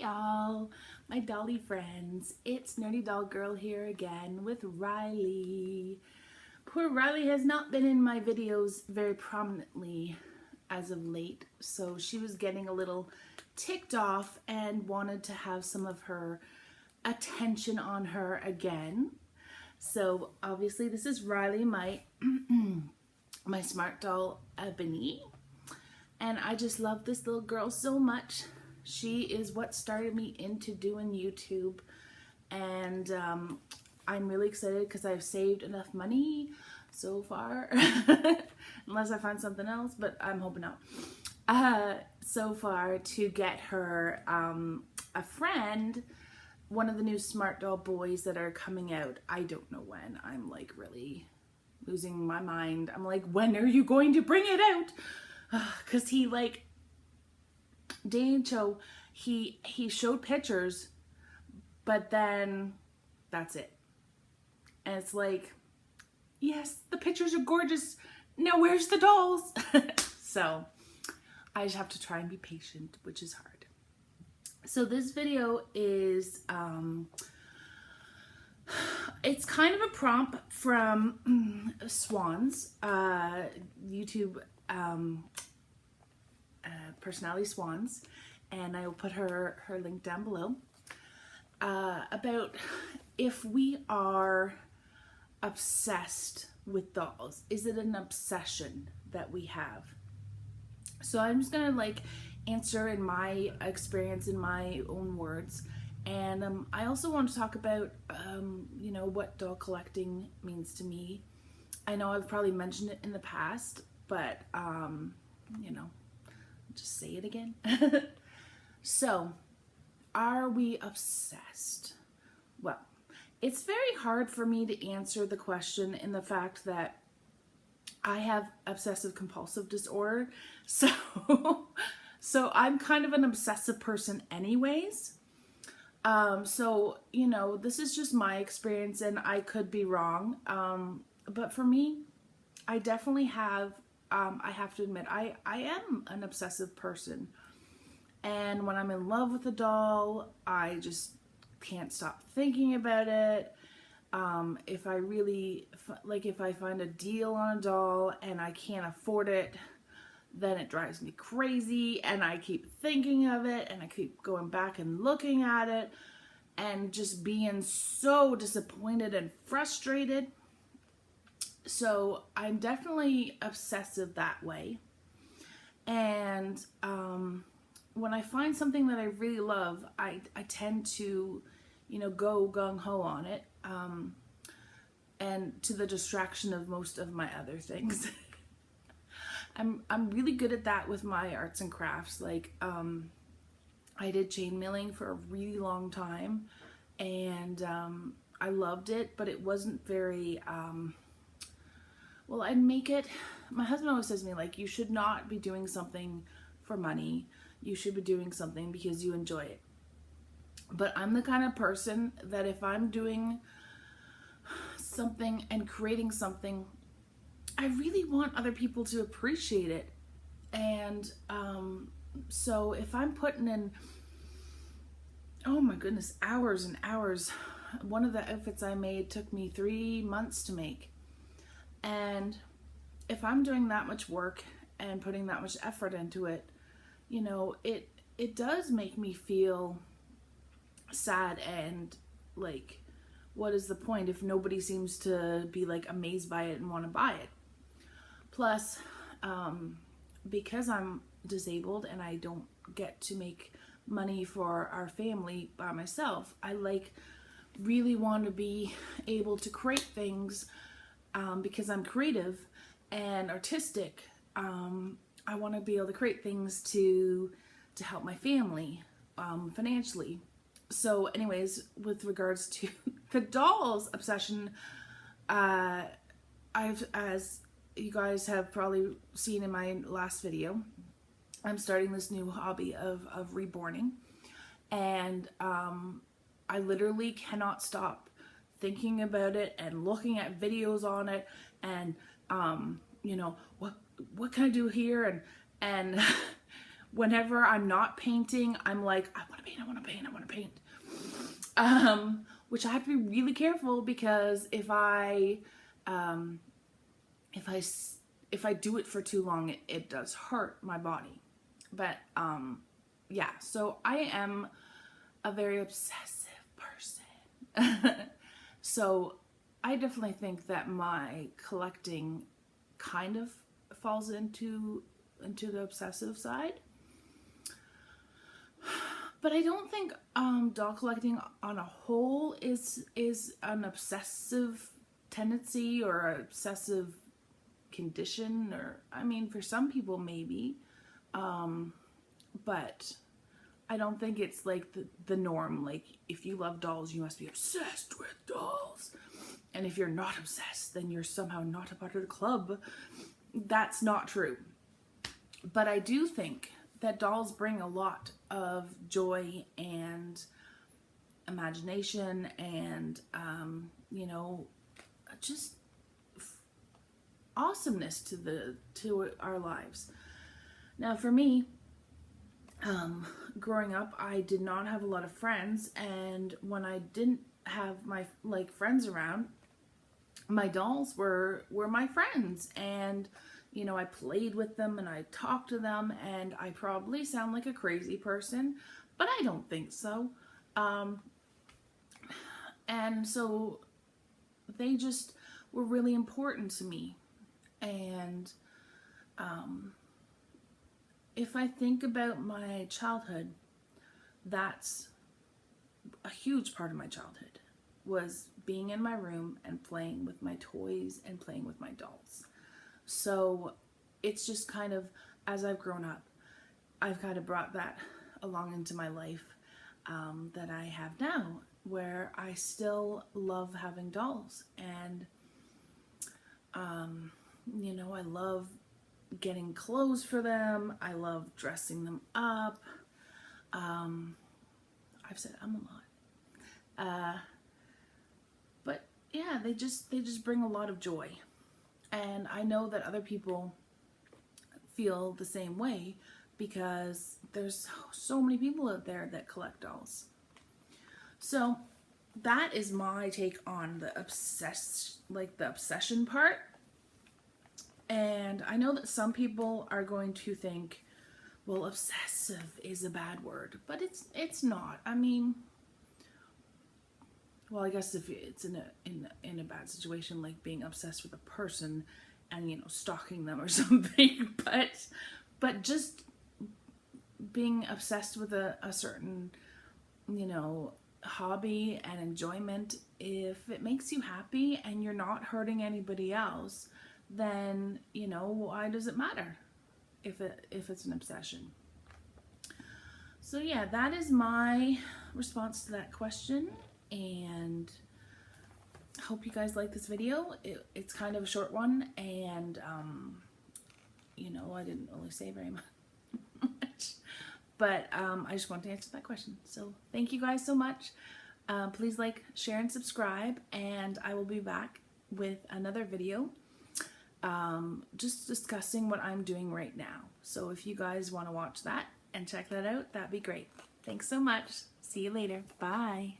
y'all, my dolly friends. It's Nerdydollgirl here again with Riley. Poor Riley has not been in my videos very prominently as of late, so she was getting a little ticked off and wanted to have some of her attention on her again. So obviously this is Riley, my my smart doll Ebony, and I just love this little girl so much. She is what started me into doing YouTube, and I'm really excited because I've saved enough money so far, unless I find something else, but I'm hoping not, so far to get her a friend, one of the new smart doll boys that are coming out. I don't know when. I'm like really losing my mind. I'm like, when are you going to bring it out? Because he like, Dancho, he showed pictures, but then that's it. And it's like, yes, the pictures are gorgeous. Now where's the dolls? So I just have to try and be patient, which is hard. So this video is, it's kind of a prompt from Swandzz, YouTube personality Swandzz, and I will put her link down below, about if we are obsessed with dolls. Is it an obsession that we have? So I'm just gonna like answer in my experience, in my own words, and I also want to talk about you know, what doll collecting means to me. I know I've probably mentioned it in the past, but you know, just say it again. So, are we obsessed? Well, it's very hard for me to answer the question in the fact that I have obsessive compulsive disorder. So, so I'm kind of an obsessive person anyways. So, you know, this is just my experience and I could be wrong. But for me, I definitely have, I have to admit, I am an obsessive person. And when I'm in love with a doll, I just can't stop thinking about it. If I really, like if I find a deal on a doll and I can't afford it, then it drives me crazy and I keep thinking of it and I keep going back and looking at it and just being so disappointed and frustrated. So I'm definitely obsessive that way. And when I find something that I really love, I tend to, you know, go gung-ho on it, and to the distraction of most of my other things. I'm really good at that with my arts and crafts. Like, I did chainmailing for a really long time, and I loved it, but it wasn't very, well, I'd make it, my husband always says to me, like, you should not be doing something for money. You should be doing something because you enjoy it. But I'm the kind of person that if I'm doing something and creating something, I really want other people to appreciate it. And so if I'm putting in, oh my goodness, hours and hours. One of the outfits I made took me 3 months to make. And if I'm doing that much work and putting that much effort into it, you know, it does make me feel sad and like, what is the point if nobody seems to be like amazed by it and want to buy it? Plus, because I'm disabled and I don't get to make money for our family by myself, I like really want to be able to create things, because I'm creative and artistic. I want to be able to create things to help my family financially. So anyways, with regards to the dolls obsession, as you guys have probably seen in my last video, I'm starting this new hobby of reborning, and I literally cannot stop thinking about it and looking at videos on it, and you know, what can I do here, and whenever I'm not painting, I'm like, I want to paint, I want to paint, I want to paint. Which I have to be really careful, because if I do it for too long, it does hurt my body. But yeah, so I am a very obsessive person. So I definitely think that my collecting kind of falls into the obsessive side. But I don't think doll collecting on a whole is an obsessive tendency or an obsessive condition, or I mean, for some people maybe, but I don't think it's like the norm. Like, if you love dolls, you must be obsessed with dolls, and if you're not obsessed, then you're somehow not a part of the club. That's not true. But I do think that dolls bring a lot of joy and imagination and you know, just awesomeness to our lives. Now, for me, growing up, I did not have a lot of friends, and when I didn't have my friends around, my dolls were my friends, and you know, I played with them and I talked to them, and I probably sound like a crazy person, but I don't think so. And so they just were really important to me. And if I think about my childhood, that's a huge part of my childhood, was being in my room and playing with my toys and playing with my dolls. So it's just kind of, as I've grown up, I've kind of brought that along into my life that I have now, where I still love having dolls. And you know, I love getting clothes for them. I love dressing them up. I've said a lot. But yeah, they just bring a lot of joy. And I know that other people feel the same way, because there's so many people out there that collect dolls. So that is my take on the obsession part. And I know that some people are going to think, well, obsessive is a bad word, but it's not. I mean, well, I guess if it's in a bad situation, like being obsessed with a person and, you know, stalking them or something, but just being obsessed with a certain, you know, hobby and enjoyment, if it makes you happy and you're not hurting anybody else, then, you know, why does it matter if it's an obsession? So yeah, that is my response to that question, and I hope you guys like this video. It's kind of a short one, and you know, I didn't really say very much, but I just wanted to answer that question. So thank you guys so much. Please like, share, and subscribe, and I will be back with another video just discussing what I'm doing right now. So if you guys want to watch that and check that out, that'd be great. Thanks so much. See you later. Bye.